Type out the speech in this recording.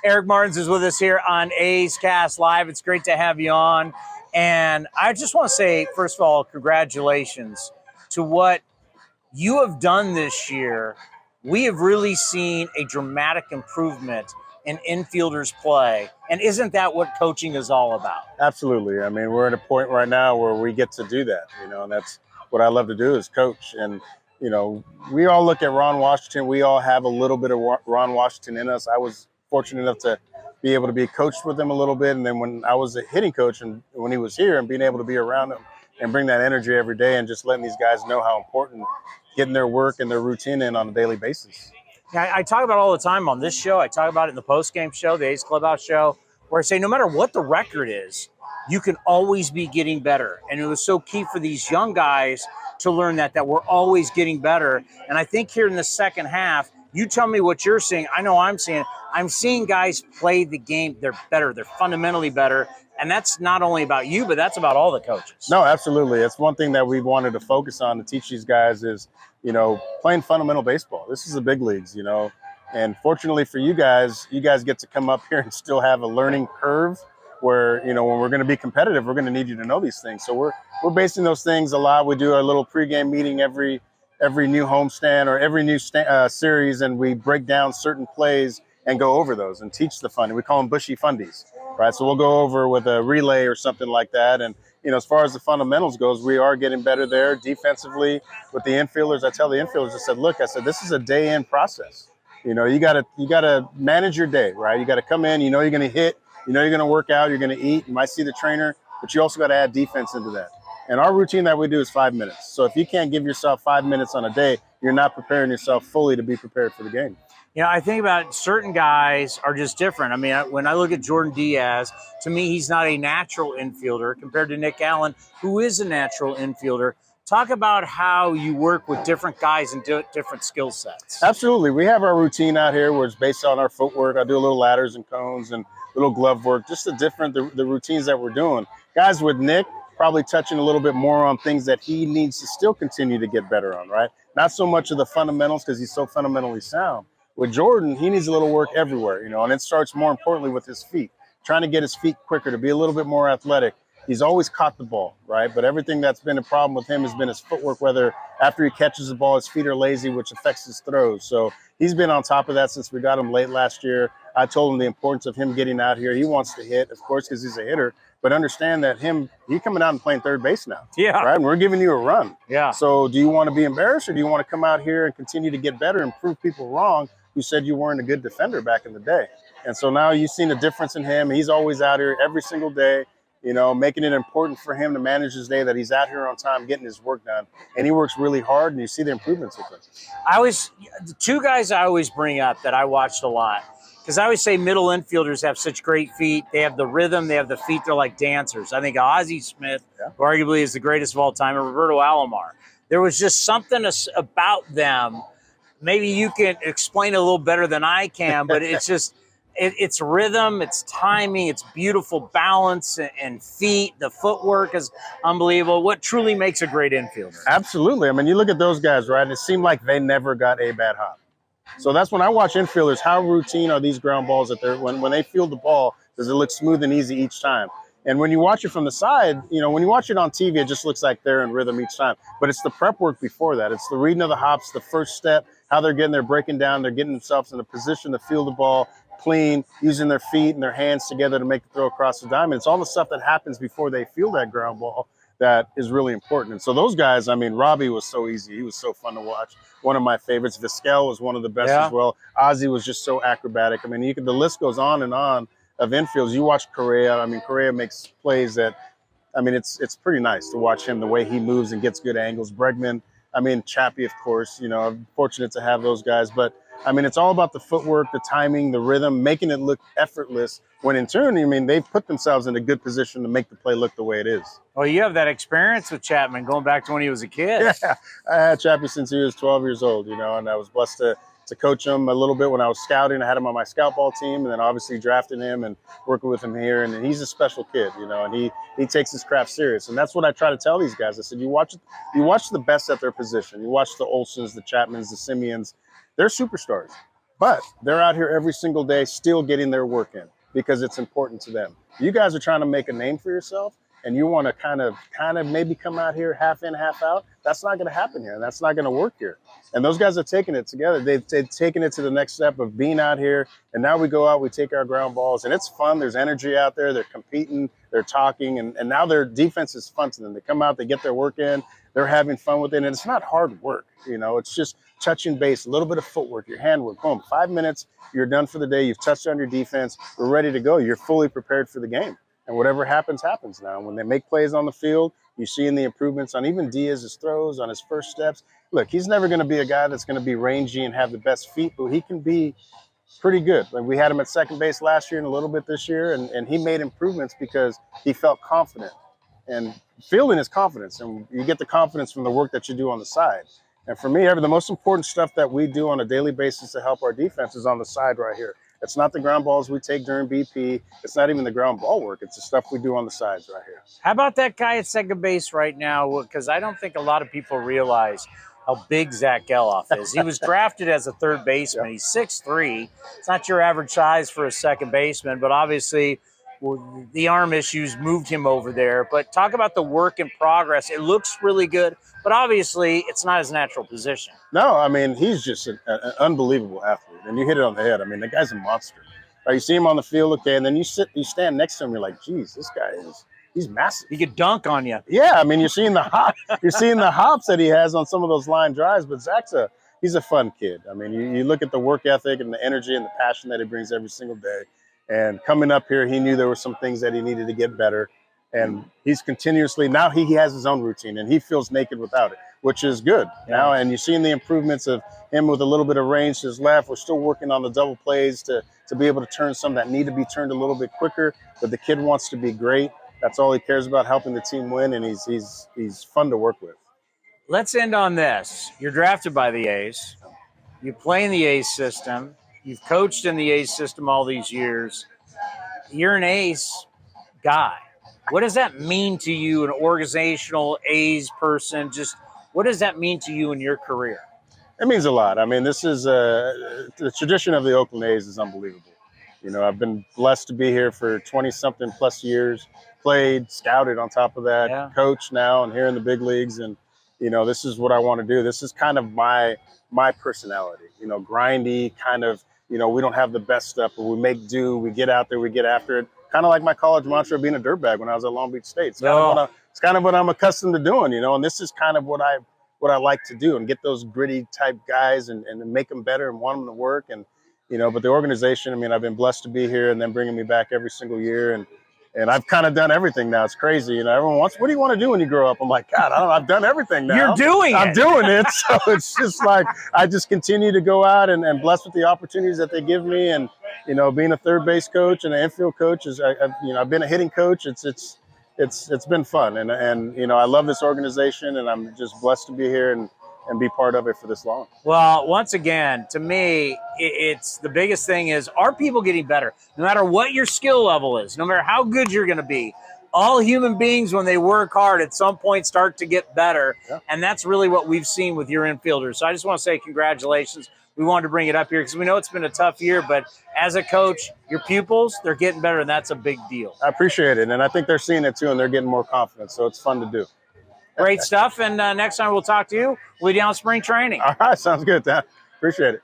Eric Martins is with us here on A's Cast Live. It's great to have you on. And I just want to say, first of all, congratulations to what you have done this year. We have really seen a dramatic improvement in infielders' play. And isn't that what coaching is all about? Absolutely. I mean, we're at a point right now where we get to do that, and that's what I love to do is coach. And, we all look at Ron Washington. We all have a little bit of Ron Washington in us. I was fortunate enough to be able to be coached with him a little bit. And then when I was a hitting coach and when he was here and being able to be around him and bring that energy every day and just letting these guys know how important getting their work and their routine in on a daily basis. Yeah, I talk about it all the time on this show. I talk about it in the post-game show, the A's Clubhouse show, where I say no matter what the record is, you can always be getting better. And it was so key for these young guys to learn that we're always getting better. And I think here in the second half, you tell me what you're seeing. I know I'm seeing. I'm seeing guys play the game. They're better. They're fundamentally better. And that's not only about you, but that's about all the coaches. No, absolutely. It's one thing that we've wanted to focus on to teach these guys is, playing fundamental baseball. This is the big leagues, And fortunately for you guys get to come up here and still have a learning curve where, when we're going to be competitive, we're going to need you to know these things. So we're basing those things a lot. We do our little pregame meeting every new homestand or every new series, and we break down certain plays and go over those and teach the fun. We call them bushy fundies, right? So we'll go over with a relay or something like that. And, as far as the fundamentals goes, we are getting better there defensively with the infielders. I tell the infielders, I said, this is a day in process. You gotta manage your day, right? You got to come in, you're going to hit, you're going to work out, you're going to eat. You might see the trainer, but you also got to add defense into that. And our routine that we do is 5 minutes. So if you can't give yourself 5 minutes on a day, you're not preparing yourself fully to be prepared for the game. I think about certain guys are just different. I mean, when I look at Jordan Diaz, to me, he's not a natural infielder compared to Nick Allen, who is a natural infielder. Talk about how you work with different guys and different skill sets. Absolutely. We have our routine out here where it's based on our footwork. I do a little ladders and cones and little glove work, just the routines that we're doing. Guys with Nick, probably touching a little bit more on things that he needs to still continue to get better on, right? Not so much of the fundamentals because he's so fundamentally sound. With Jordan, he needs a little work everywhere, and it starts more importantly with his feet, trying to get his feet quicker, to be a little bit more athletic. He's always caught the ball, right? But everything that's been a problem with him has been his footwork, whether after he catches the ball, his feet are lazy, which affects his throws. So he's been on top of that since we got him late last year. I told him the importance of him getting out here. He wants to hit, of course, because he's a hitter. But understand that he's coming out and playing third base now. Yeah. Right? And we're giving you a run. Yeah. So do you want to be embarrassed or do you want to come out here and continue to get better and prove people wrong who said you weren't a good defender back in the day? And so now you've seen a difference in him. He's always out here every single day, making it important for him to manage his day, that he's out here on time, getting his work done. And he works really hard, and you see the improvements with him. Two guys I always bring up that I watched a lot, because I always say middle infielders have such great feet. They have the rhythm. They have the feet. They're like dancers. I think Ozzie Smith, who arguably is the greatest of all time, and Roberto Alomar. There was just something about them. Maybe you can explain it a little better than I can, but it's just it's rhythm, it's timing, it's beautiful balance and feet. The footwork is unbelievable. What truly makes a great infielder? Absolutely. I mean, you look at those guys, right? And it seemed like they never got a bad hop. So that's when I watch infielders, how routine are these ground balls that when they field the ball, does it look smooth and easy each time? And when you watch it from the side, when you watch it on TV, it just looks like they're in rhythm each time. But it's the prep work before that. It's the reading of the hops, the first step, how they're breaking down, they're getting themselves in a position to field the ball clean, using their feet and their hands together to make the throw across the diamond. It's all the stuff that happens before they field that ground ball that is really important. And so those guys, I mean, Robbie was so easy. He was so fun to watch. One of my favorites. Vizquel was one of the best as well. Ozzie was just so acrobatic. I mean, the list goes on and on of infields. You watch Correa. I mean, Correa makes plays that, I mean, it's pretty nice to watch him, the way he moves and gets good angles. Bregman, I mean, Chappie, of course, I'm fortunate to have those guys. But, I mean, it's all about the footwork, the timing, the rhythm, making it look effortless when in turn, I mean, they've put themselves in a good position to make the play look the way it is. Well, you have that experience with Chapman going back to when he was a kid. Yeah, I had Chappie since he was 12 years old, and I was blessed to coach him a little bit when I was scouting. I had him on my scout ball team, and then obviously drafting him and working with him here. And he's a special kid, and he takes his craft serious. And that's what I try to tell these guys. I said, you watch the best at their position. You watch the Olsons, the Chapmans, the Simeons. They're superstars. But they're out here every single day still getting their work in because it's important to them. You guys are trying to make a name for yourself and you want to kind of maybe come out here half in, half out. That's not going to happen here. And that's not going to work here. And those guys are taking it together. They've taken it to the next step of being out here. And now we go out, we take our ground balls, and it's fun. There's energy out there. They're competing. They're talking. And now their defense is fun to them. They come out, they get their work in. They're having fun with it. And it's not hard work. You know, it's just touching base, a little bit of footwork, your handwork. Boom, 5 minutes, you're done for the day. You've touched on your defense. We're ready to go. You're fully prepared for the game. And whatever happens, happens now. When they make plays on the field, you're seeing the improvements on even Diaz's throws, on his first steps. Look, he's never going to be a guy that's going to be rangy and have the best feet, but he can be pretty good. Like we had him at second base last year and a little bit this year, and he made improvements because he felt confident. And fielding is confidence, and you get the confidence from the work that you do on the side. And for me, the most important stuff that we do on a daily basis to help our defense is on the side right here. It's not the ground balls we take during BP. It's not even the ground ball work. It's the stuff we do on the sides right here. How about that guy at second base right now? Because I don't think a lot of people realize how big Zach Geloff is. He was drafted as a third baseman. Yep. He's 6'3". It's not your average size for a second baseman, but obviously the arm issues moved him over there. But talk about the work in progress. It looks really good, but obviously it's not his natural position. No, I mean, he's just an unbelievable athlete, and you hit it on the head. I mean, the guy's a monster. Right, you see him on the field, okay, and then you stand next to him, you're like, geez, this guy he's massive. He could dunk on you. Yeah, I mean, you're seeing the hops that he has on some of those line drives, but he's a fun kid. I mean, you look at the work ethic and the energy and the passion that he brings every single day. And coming up here, he knew there were some things that he needed to get better. And he's continuously, now he has his own routine and he feels naked without it, which is good now. And you're seeing the improvements of him with a little bit of range to his left. We're still working on the double plays to be able to turn some that need to be turned a little bit quicker. But the kid wants to be great. That's all he cares about, helping the team win. And he's fun to work with. Let's end on this. You're drafted by the A's. You play in the A's system. You've coached in the A's system all these years. You're an A's guy. What does that mean to you, an organizational A's person? Just what does that mean to you in your career? It means a lot. I mean, this is the tradition of the Oakland A's is unbelievable. You know, I've been blessed to be here for 20-something plus years, played, scouted on top of that, coached now and here in the big leagues. And, you know, this is what I want to do. This is kind of my personality, you know, grindy kind of, you know, we don't have the best stuff, but we make do, we get out there, we get after it. Kind of like my college mantra of being a dirtbag when I was at Long Beach State. It's kind of what I'm accustomed to doing, you know, and this is kind of what I like to do and get those gritty type guys and make them better and want them to work. And, you know, but the organization, I mean, I've been blessed to be here and then bringing me back every single year. And I've kind of done everything now. It's crazy. You know, everyone wants, what do you want to do when you grow up? I'm like, God, I don't know. I've done everything now. You're doing it. I'm doing it. So it's just like, I just continue to go out and blessed with the opportunities that they give me. And, you know, being a third base coach and an infield coach I've been a hitting coach. It's been fun. And, you know, I love this organization and I'm just blessed to be here and be part of it for this long. Well, once again, to me, it's the biggest thing is, are people getting better? No matter what your skill level is, no matter how good you're going to be, all human beings, when they work hard, at some point start to get better. Yeah. And that's really what we've seen with your infielders. So I just want to say congratulations. We wanted to bring it up here because we know it's been a tough year, but as a coach, your pupils, they're getting better, and that's a big deal. I appreciate it. And I think they're seeing it too, and they're getting more confident. So it's fun to do. Great stuff. And next time we'll talk to you, we'll be down spring training. All right. Sounds good, Dan. Appreciate it.